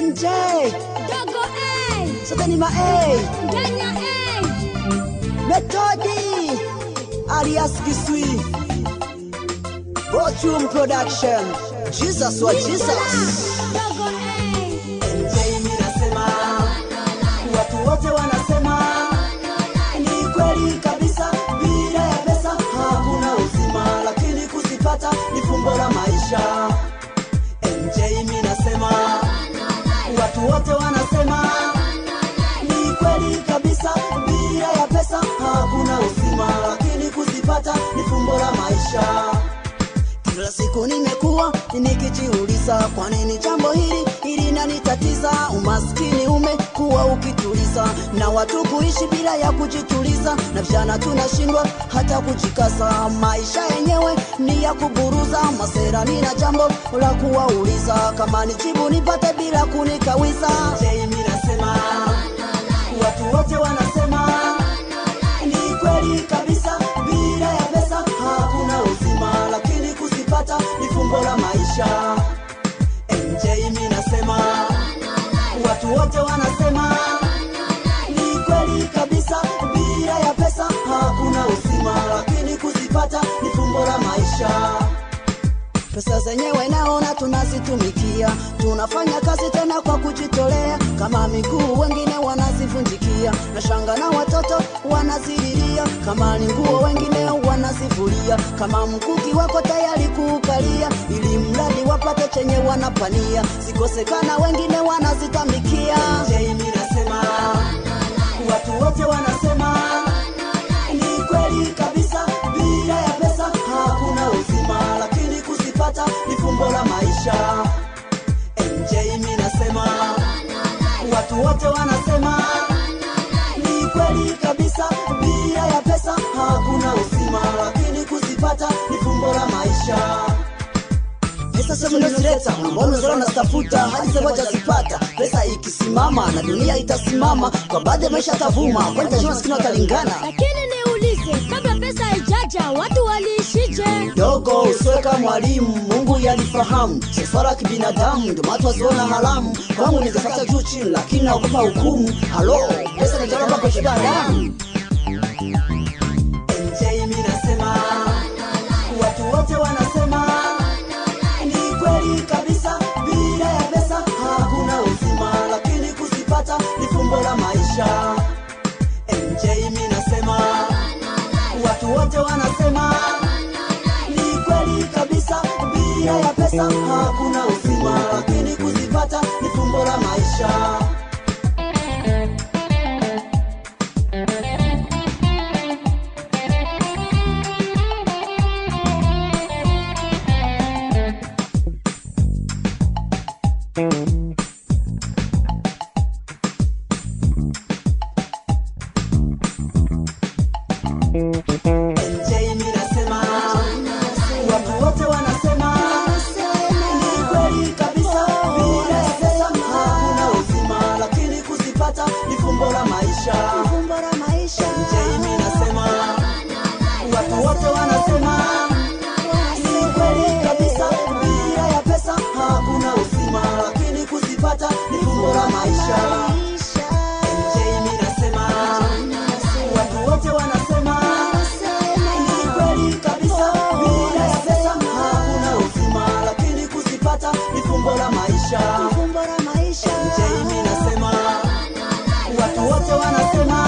MJ Dogo A sote ni ma A Danya A Metodi alias Kisui Bochum Production Jesus wa Jesus Dogo A MJ minasema watu wote wanasema ni kweli kabisa, bila ya pesa hakuna uzima, lakini kuzipata ni fumbo la maisha. MJ minasema watu wote wanasema ni kweli kabisa, bila ya pesa hakuna uzima, lakini kuzipata ni fumbo la maisha. Kila siku nimekuwa nikijiuliza kwa nini jambo hili linanitatiza. Umaskini umekuwa ukituliza na watu kuishi bila ya kujituliza, na vijana tunashindwa hata kujikaza. Maisha yenyewe ni ya kuburuza, masera nina jambo la kuwauliza, kama nijibu nipate bila kunikawiza. Je, mimi nasema watu wote wanasema ni kweli kabisa, bila ya pesa hakuna uzima, lakini kuzipata ni fumbo la maisha. MJ mimi nasema watu wote wanasema ni kweli kabisa, bila ya pesa hakuna uzima, lakini kuzipata ni fumbo la maisha. Pesa zenyewe naona tunazitumikia, tunafanya kazi tena kwa kujitolea, kama miguu wengine wanazivunjikia, na shanga na watoto wanazililia, kama ni nguo wengine wanazivulia, kama mkuki wako tayari kuukalia, ili mradi wapate chenye wanapania, sikosekana wengine wanazitamikia. Je, mimi nasema watu wote wanasema ni kweli kabisa, bila ya pesa hakuna uzima, lakini kuzipata ni fumbo la maisha. MJ mimi nasema watu wote wanasema ni kweli kabisa, bila ya pesa hakuna uzima, lakini kuzipata ni fumbo la maisha. Pesa sema nileta, mbona zora nastafuta hadi sasa hajazipata. Pesa ikisimama na dunia itasimama, kwa baadhi ya maisha tavuma, kwani tajua maskini watalingana. Lakini niulize, kabla pesa haijaja watu waliishije? Dogo usiweka mwalimu, Mungu yalifahamu, sifara kibinadamu, ndio watu waziona haramu. Kwangu ningefuata juu chini, lakini naogopa hukumu. Halo, pesa ni jambo kwa shida damu. MJ mimi nasema watu wote wanasema ni kweli kabisa, bila ya pesa hakuna uzima, lakini kuzipata ni fumbo la maisha. MJ mimi nasema watu wote wanasema ni kweli kabisa, bila ya pesa hakuna uzima, lakini kuzipata ni fumbo la maisha. MJ mimi nasema watu wote wanasema ni kweli kabisa, bila ya pesa hakuna uzima, lakini kuzipata ni fumbo la maisha. MJ mimi nasema watu wote wanasema ni kweli kabisa, bila ya pesa hakuna uzima, lakini kuzipata ni fumbo la maisha. MJ mimi nasema watu wote wanasema ni kweli kabisa, bila ya pesa hakuna uzima, lakini kuzipata ni fumbo la maisha. MJ mimi nasema watu wote wanasema